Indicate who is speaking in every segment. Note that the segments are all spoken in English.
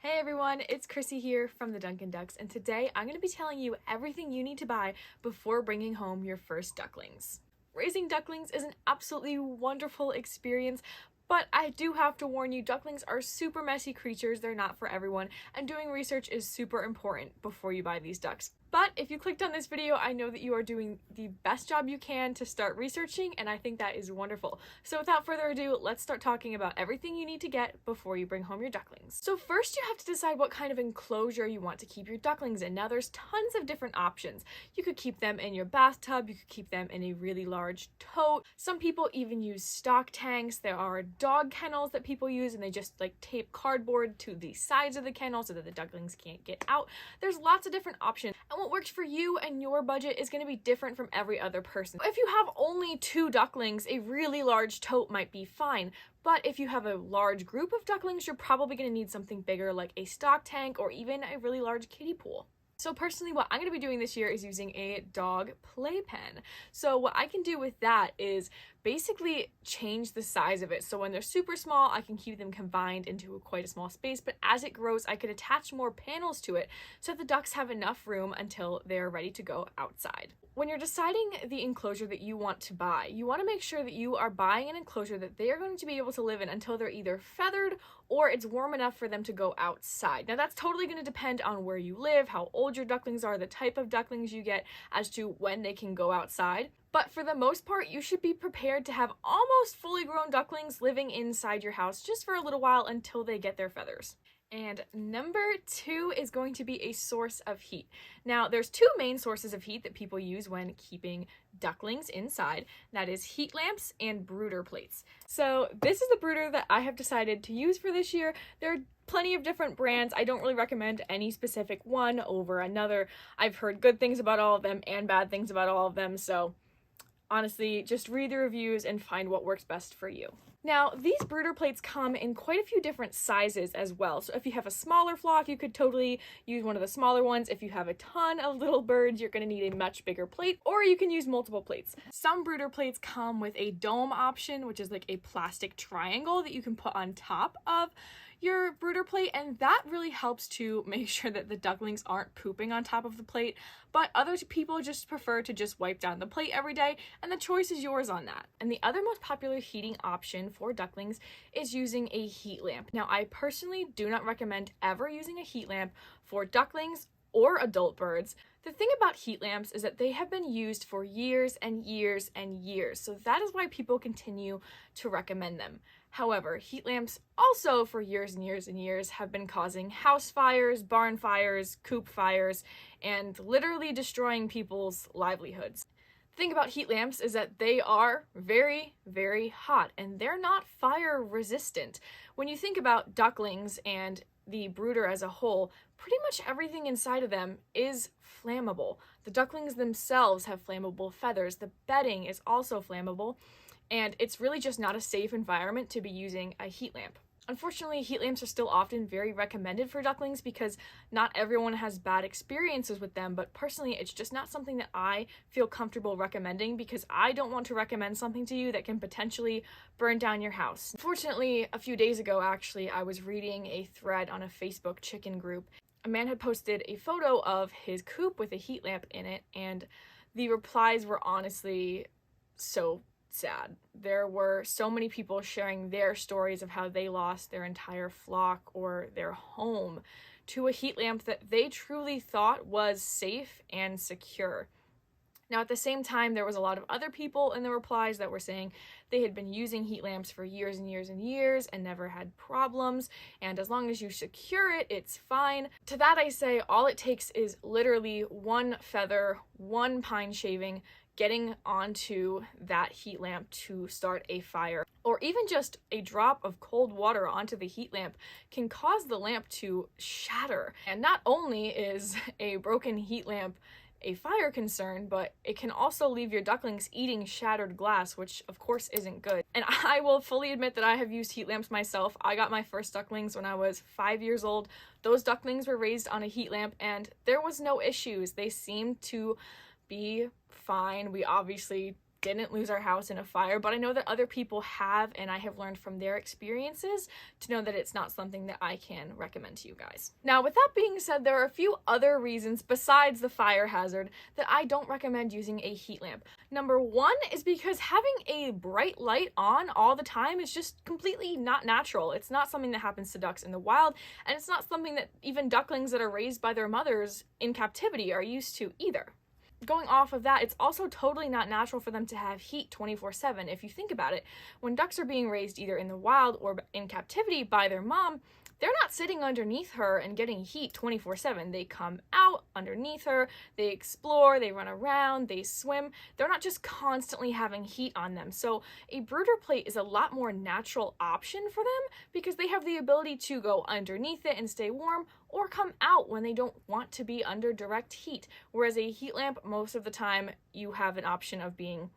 Speaker 1: Hey everyone, it's Chrissy here from the Dunkin Ducks, and today I'm going to be telling you everything you need to buy before bringing home your first ducklings. Raising ducklings is an absolutely wonderful experience, but I do have to warn you, ducklings are super messy creatures, they're not for everyone, and doing research is super important before you buy these ducks. But if you clicked on this video, I know that you are doing the best job you can to start researching, and I think that is wonderful. So without further ado, let's start talking about everything you need to get before you bring home your ducklings. So first you have to decide what kind of enclosure you want to keep your ducklings in. Now there's tons of different options. You could keep them in your bathtub, you could keep them in a really large tote. Some people even use stock tanks. There are dog kennels that people use, and they just tape cardboard to the sides of the kennel so that the ducklings can't get out. There's lots of different options, and what works for you and your budget is going to be different from every other person. If you have only 2 ducklings, a really large tote might be fine, but if you have a large group of ducklings, you're probably going to need something bigger like a stock tank or even a really large kiddie pool. So personally, what I'm going to be doing this year is using a dog playpen. So what I can do with that is basically change the size of it. So when they're super small, I can keep them confined into quite a small space, but as it grows, I could attach more panels to it so the ducks have enough room until they're ready to go outside. When you're deciding the enclosure that you want to buy, you want to make sure that you are buying an enclosure that they are going to be able to live in until they're either feathered or it's warm enough for them to go outside. Now that's totally going to depend on where you live, how old your ducklings are, the type of ducklings you get as to when they can go outside. But for the most part, you should be prepared to have almost fully grown ducklings living inside your house just for a little while until they get their feathers. And number 2 is going to be a source of heat. Now, there's 2 main sources of heat that people use when keeping ducklings inside. That is heat lamps and brooder plates. So this is the brooder that I have decided to use for this year. There are plenty of different brands. I don't really recommend any specific one over another. I've heard good things about all of them and bad things about all of them, so honestly, just read the reviews and find what works best for you. Now, these brooder plates come in quite a few different sizes as well. So if you have a smaller flock, you could totally use one of the smaller ones. If you have a ton of little birds, you're going to need a much bigger plate, or you can use multiple plates. Some brooder plates come with a dome option, which is like a plastic triangle that you can put on top of your brooder plate, and that really helps to make sure that the ducklings aren't pooping on top of the plate. But other people just prefer to just wipe down the plate every day, and the choice is yours on that. And the other most popular heating option for ducklings is using a heat lamp. Now, I personally do not recommend ever using a heat lamp for ducklings or adult birds. The thing about heat lamps is that they have been used for years and years and years, so that is why people continue to recommend them. However, heat lamps also for years and years and years have been causing house fires, barn fires, coop fires, and literally destroying people's livelihoods. The thing about heat lamps is that they are very, very hot, and they're not fire resistant. When you think about ducklings and the brooder as a whole, pretty much everything inside of them is flammable. The ducklings themselves have flammable feathers. The bedding is also flammable, and it's really just not a safe environment to be using a heat lamp. Unfortunately, heat lamps are still often very recommended for ducklings because not everyone has bad experiences with them, but personally, it's just not something that I feel comfortable recommending because I don't want to recommend something to you that can potentially burn down your house. Unfortunately, a few days ago, actually, I was reading a thread on a Facebook chicken group. A man had posted a photo of his coop with a heat lamp in it, and the replies were honestly so sad. There were so many people sharing their stories of how they lost their entire flock or their home to a heat lamp that they truly thought was safe and secure. Now, at the same time, there was a lot of other people in the replies that were saying they had been using heat lamps for years and years and years and never had problems, and as long as you secure it, it's fine. To that I say, all it takes is literally one feather, one pine shaving, getting onto that heat lamp to start a fire, or even just a drop of cold water onto the heat lamp can cause the lamp to shatter. And not only is a broken heat lamp a fire concern, but it can also leave your ducklings eating shattered glass, which of course isn't good. And I will fully admit that I have used heat lamps myself. I got my first ducklings when I was 5 years old. Those ducklings were raised on a heat lamp and there was no issues. They seemed to be fine. We obviously didn't lose our house in a fire, but I know that other people have, and I have learned from their experiences to know that it's not something that I can recommend to you guys. Now, with that being said, there are a few other reasons besides the fire hazard that I don't recommend using a heat lamp. Number one is because having a bright light on all the time is just completely not natural. It's not something that happens to ducks in the wild, and it's not something that even ducklings that are raised by their mothers in captivity are used to either. Going off of that, it's also totally not natural for them to have heat 24/7. If you think about it, when ducks are being raised either in the wild or in captivity by their mom, they're not sitting underneath her and getting heat 24/7. They come out underneath her, they explore, they run around, they swim. They're not just constantly having heat on them. So a brooder plate is a lot more natural option for them because they have the ability to go underneath it and stay warm, or come out when they don't want to be under direct heat. Whereas a heat lamp, most of the time, you have an option of being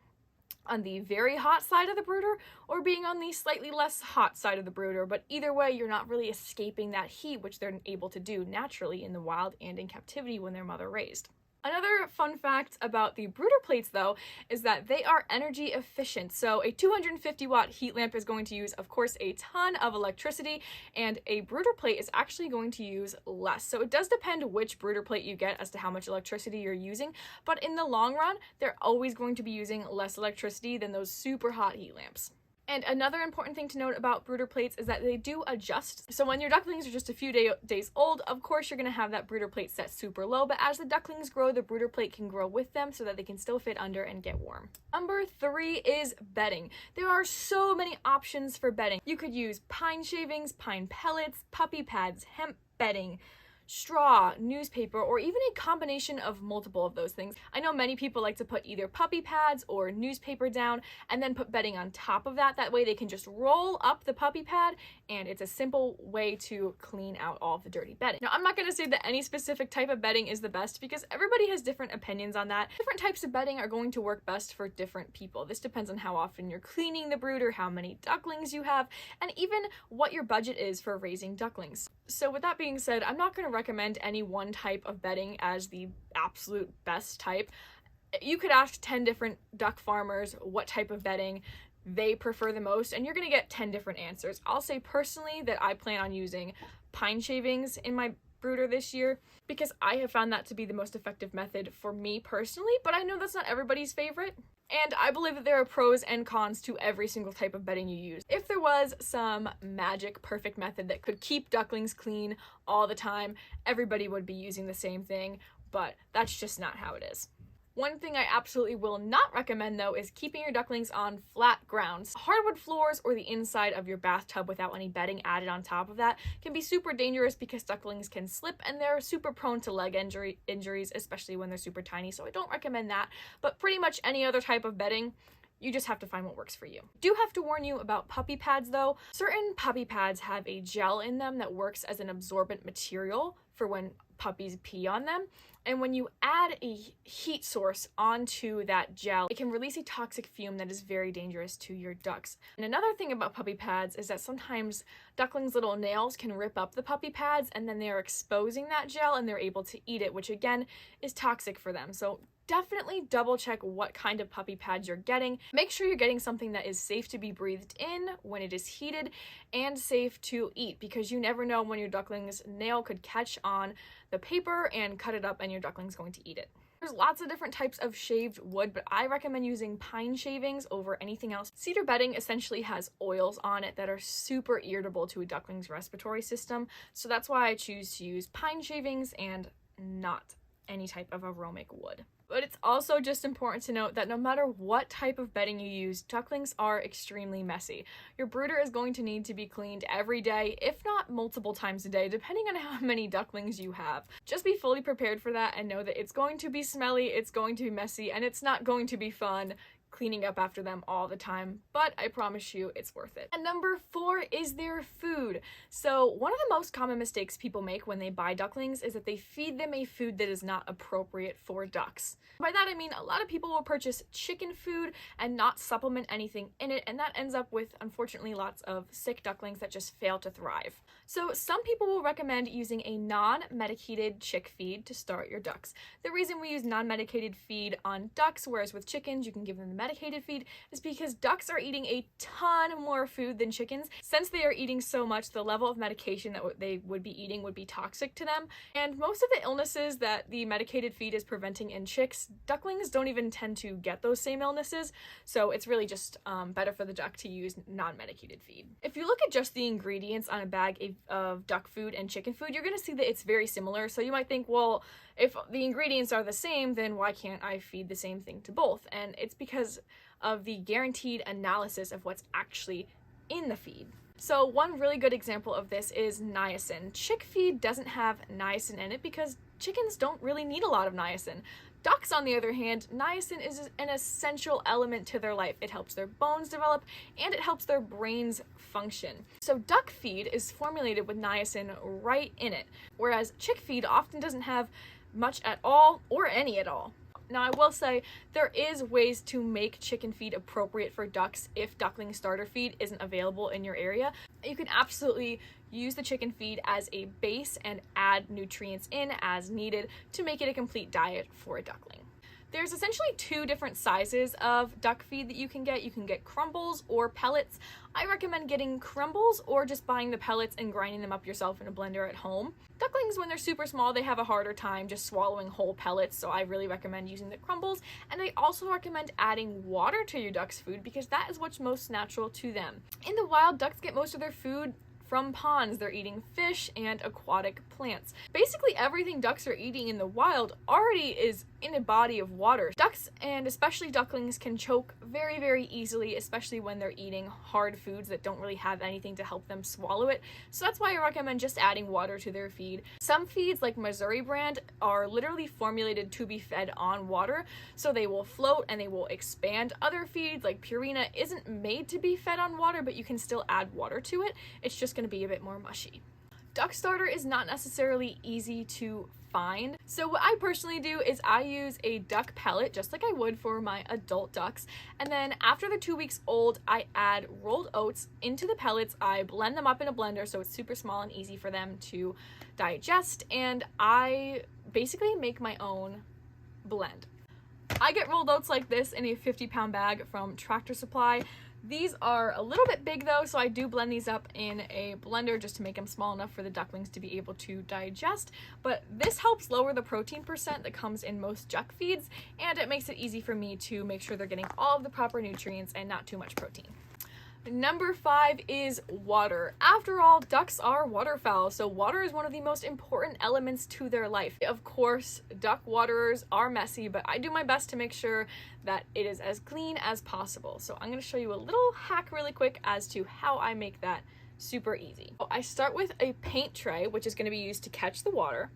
Speaker 1: on the very hot side of the brooder or being on the slightly less hot side of the brooder, but either way, you're not really escaping that heat, which they're able to do naturally in the wild and in captivity when they're mother raised. Another fun fact about the brooder plates, though, is that they are energy efficient. So a 250-watt heat lamp is going to use, of course, a ton of electricity, and a brooder plate is actually going to use less. So it does depend which brooder plate you get as to how much electricity you're using, but in the long run, they're always going to be using less electricity than those super hot heat lamps. And another important thing to note about brooder plates is that they do adjust. So when your ducklings are just a few days old, of course you're going to have that brooder plate set super low, but as the ducklings grow, the brooder plate can grow with them so that they can still fit under and get warm. Number 3 is bedding. There are so many options for bedding. You could use pine shavings, pine pellets, puppy pads, hemp bedding, straw, newspaper, or even a combination of multiple of those things. I know many people like to put either puppy pads or newspaper down and then put bedding on top of that. That way they can just roll up the puppy pad, and it's a simple way to clean out all of the dirty bedding. Now, I'm not going to say that any specific type of bedding is the best because everybody has different opinions on that. Different types of bedding are going to work best for different people. This depends on how often you're cleaning the brooder, how many ducklings you have, and even what your budget is for raising ducklings. So with that being said, I'm not going to recommend any one type of bedding as the absolute best type. You could ask 10 different duck farmers what type of bedding they prefer the most, and you're going to get 10 different answers. I'll say personally that I plan on using pine shavings in my brooder this year because I have found that to be the most effective method for me personally, but I know that's not everybody's favorite. And I believe that there are pros and cons to every single type of bedding you use. If there was some magic perfect method that could keep ducklings clean all the time, everybody would be using the same thing, but that's just not how it is. One thing I absolutely will not recommend, though, is keeping your ducklings on flat grounds. Hardwood floors or the inside of your bathtub without any bedding added on top of that can be super dangerous because ducklings can slip and they're super prone to leg injuries, especially when they're super tiny, so I don't recommend that. But pretty much any other type of bedding, you just have to find what works for you. I do have to warn you about puppy pads, though. Certain puppy pads have a gel in them that works as an absorbent material for when puppies pee on them. And when you add a heat source onto that gel, it can release a toxic fume that is very dangerous to your ducks. And another thing about puppy pads is that sometimes ducklings' little nails can rip up the puppy pads, and then they're exposing that gel and they're able to eat it, which again is toxic for them. So definitely double check what kind of puppy pads you're getting. Make sure you're getting something that is safe to be breathed in when it is heated and safe to eat, because you never know when your duckling's nail could catch on the paper and cut it up and your duckling's going to eat it. There's lots of different types of shaved wood, but I recommend using pine shavings over anything else. Cedar bedding essentially has oils on it that are super irritable to a duckling's respiratory system, so that's why I choose to use pine shavings and not any type of aromatic wood. But it's also just important to note that no matter what type of bedding you use, ducklings are extremely messy. Your brooder is going to need to be cleaned every day, if not multiple times a day, depending on how many ducklings you have. Just be fully prepared for that and know that it's going to be smelly, it's going to be messy, and it's not going to be fun cleaning up after them all the time, but I promise you it's worth it. And number 4 is their food. So one of the most common mistakes people make when they buy ducklings is that they feed them a food that is not appropriate for ducks. By that I mean a lot of people will purchase chicken food and not supplement anything in it, and that ends up with, unfortunately, lots of sick ducklings that just fail to thrive. So some people will recommend using a non-medicated chick feed to start your ducks. The reason we use non-medicated feed on ducks, whereas with chickens you can give them the medicated feed is because ducks are eating a ton more food than chickens. Since they are eating so much, the level of medication that they would be eating would be toxic to them. And most of the illnesses that the medicated feed is preventing in chicks, ducklings don't even tend to get those same illnesses. So it's really just better for the duck to use non-medicated feed. If you look at just the ingredients on a bag of duck food and chicken food, you're going to see that it's very similar. So you might think, well, if the ingredients are the same, then why can't I feed the same thing to both? And it's because of the guaranteed analysis of what's actually in the feed. So one really good example of this is niacin. Chick feed doesn't have niacin in it because chickens don't really need a lot of niacin. Ducks, on the other hand, niacin is an essential element to their life. It helps their bones develop and it helps their brains function. So duck feed is formulated with niacin right in it, whereas chick feed often doesn't have much at all or any at all. Now, I will say there is ways to make chicken feed appropriate for ducks if duckling starter feed isn't available in your area. You can absolutely use the chicken feed as a base and add nutrients in as needed to make it a complete diet for a duckling. There's essentially two different sizes of duck feed that you can get. You can get crumbles or pellets. I recommend getting crumbles or just buying the pellets and grinding them up yourself in a blender at home. Ducklings, when they're super small, they have a harder time just swallowing whole pellets, so I really recommend using the crumbles. And I also recommend adding water to your duck's food because that is what's most natural to them. In the wild, ducks get most of their food from ponds. They're eating fish and aquatic plants. Basically everything ducks are eating in the wild already is in a body of water. Ducks, and especially ducklings, can choke very, very easily, especially when they're eating hard foods that don't really have anything to help them swallow it. So that's why I recommend just adding water to their feed. Some feeds, like Missouri brand, are literally formulated to be fed on water, so they will float and they will expand. Other feeds, like Purina, isn't made to be fed on water, but you can still add water to it. It's just going to be a bit more mushy. Duck starter is not necessarily easy to find. So what I personally do is I use a duck pellet just like I would for my adult ducks, and then after they're 2 weeks old I add rolled oats into the pellets. I blend them up in a blender so it's super small and easy for them to digest, and I basically make my own blend. I get rolled oats like this in a 50-pound bag from Tractor Supply. These are a little bit big though, so I do blend these up in a blender just to make them small enough for the ducklings to be able to digest. But this helps lower the protein percent that comes in most duck feeds, and it makes it easy for me to make sure they're getting all of the proper nutrients and not too much protein. Number 5 is water. After all, ducks are waterfowl, so water is one of the most important elements to their life. Of course, duck waterers are messy, but I do my best to make sure that it is as clean as possible. So I'm going to show you a little hack really quick as to how I make that super easy. I start with a paint tray, which is going to be used to catch the water,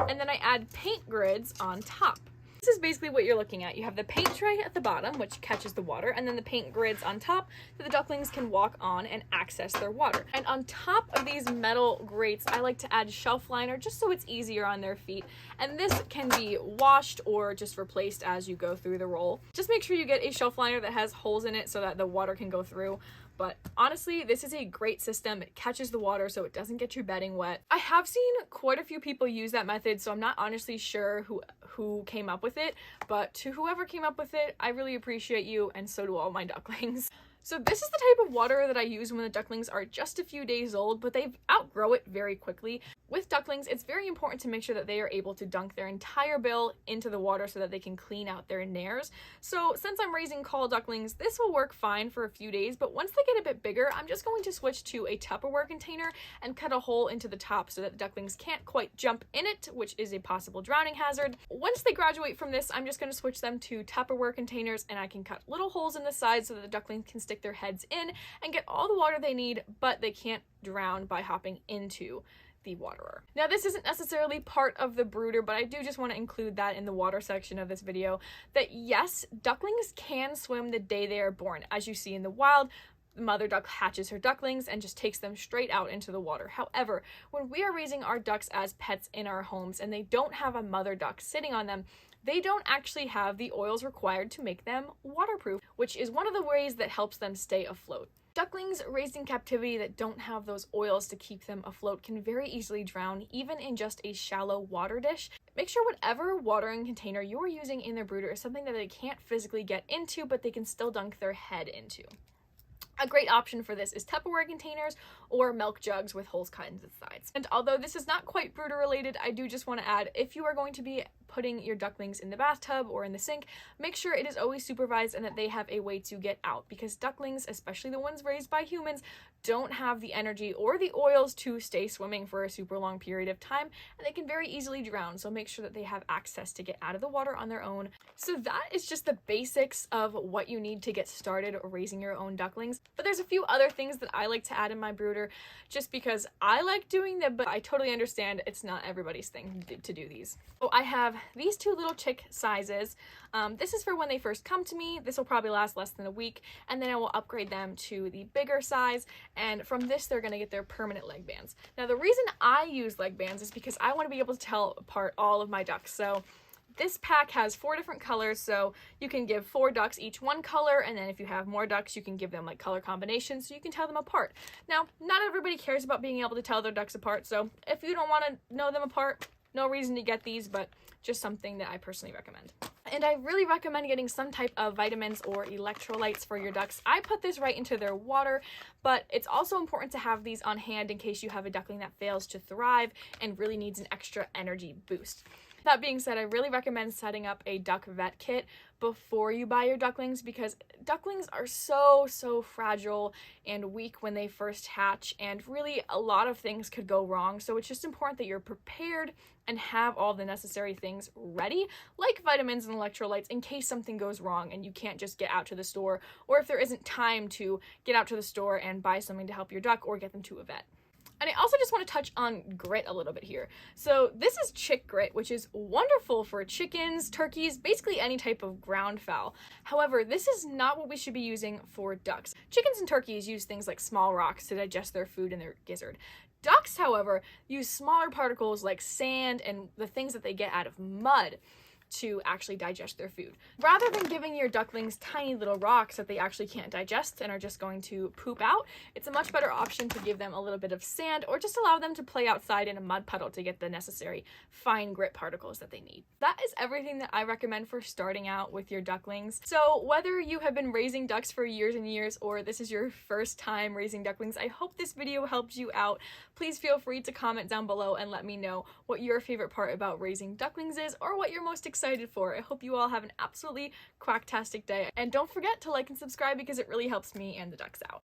Speaker 1: and then I add paint grids on top. This is basically what you're looking at. You have the paint tray at the bottom, which catches the water, and then the paint grids on top that the ducklings can walk on and access their water. And on top of these metal grates, I like to add shelf liner just so it's easier on their feet. And this can be washed or just replaced as you go through the roll. Just make sure you get a shelf liner that has holes in it so that the water can go through. But honestly, this is a great system. It catches the water so it doesn't get your bedding wet. I have seen quite a few people use that method, so I'm not honestly sure who came up with it, but to whoever came up with it, I really appreciate you, and so do all my ducklings. So this is the type of water that I use when the ducklings are just a few days old, but they outgrow it very quickly. With ducklings, it's very important to make sure that they are able to dunk their entire bill into the water so that they can clean out their nares. So since I'm raising call ducklings, this will work fine for a few days, but once they get a bit bigger, I'm just going to switch to a Tupperware container and cut a hole into the top so that the ducklings can't quite jump in it, which is a possible drowning hazard. Once they graduate from this, I'm just going to switch them to Tupperware containers, and I can cut little holes in the sides so that the ducklings can stick their heads in and get all the water they need, but they can't drown by hopping into the waterer. Now, this isn't necessarily part of the brooder, but I do just want to include that in the water section of this video, that yes, ducklings can swim the day they are born. As you see in the wild, the mother duck hatches her ducklings and just takes them straight out into the water. However, when we are raising our ducks as pets in our homes and they don't have a mother duck sitting on them, they don't actually have the oils required to make them waterproof, which is one of the ways that helps them stay afloat. Ducklings raised in captivity that don't have those oils to keep them afloat can very easily drown, even in just a shallow water dish. Make sure whatever watering container you are using in their brooder is something that they can't physically get into, but they can still dunk their head into. A great option for this is Tupperware containers or milk jugs with holes cut into the sides. And although this is not quite brooder related, I do just want to add, if you are going to be putting your ducklings in the bathtub or in the sink, make sure it is always supervised and that they have a way to get out, because ducklings, especially the ones raised by humans, don't have the energy or the oils to stay swimming for a super long period of time, and they can very easily drown, so make sure that they have access to get out of the water on their own. So that is just the basics of what you need to get started raising your own ducklings. But there's a few other things that I like to add in my brooder just because I like doing them, but I totally understand it's not everybody's thing to do these. So I have these two little chick sizes. This is for when they first come to me. This will probably last less than a week, and then I will upgrade them to the bigger size, and from this they're going to get their permanent leg bands. Now the reason I use leg bands is because I want to be able to tell apart all of my ducks. So this pack has 4 different colors, so you can give 4 ducks each one color, and then if you have more ducks, you can give them like color combinations so you can tell them apart. Now, not everybody cares about being able to tell their ducks apart, so if you don't want to know them apart, no reason to get these, but just something that I personally recommend. And I really recommend getting some type of vitamins or electrolytes for your ducks. I put this right into their water, but it's also important to have these on hand in case you have a duckling that fails to thrive and really needs an extra energy boost. That being said, I really recommend setting up a duck vet kit before you buy your ducklings, because ducklings are so fragile and weak when they first hatch, and really a lot of things could go wrong. So it's just important that you're prepared and have all the necessary things ready, like vitamins and electrolytes, in case something goes wrong and you can't just get out to the store, or if there isn't time to get out to the store and buy something to help your duck or get them to a vet. And I also just want to touch on grit a little bit here. So this is chick grit, which is wonderful for chickens, turkeys, basically any type of ground fowl. However, this is not what we should be using for ducks. Chickens and turkeys use things like small rocks to digest their food in their gizzard. Ducks, however, use smaller particles like sand and the things that they get out of mud to actually digest their food. Rather than giving your ducklings tiny little rocks that they actually can't digest and are just going to poop out, it's a much better option to give them a little bit of sand or just allow them to play outside in a mud puddle to get the necessary fine grit particles that they need. That is everything that I recommend for starting out with your ducklings. So whether you have been raising ducks for years and years or this is your first time raising ducklings, I hope this video helped you out. Please feel free to comment down below and let me know what your favorite part about raising ducklings is, or what you're most excited for. I hope you all have an absolutely quacktastic day, and don't forget to like and subscribe because it really helps me and the ducks out.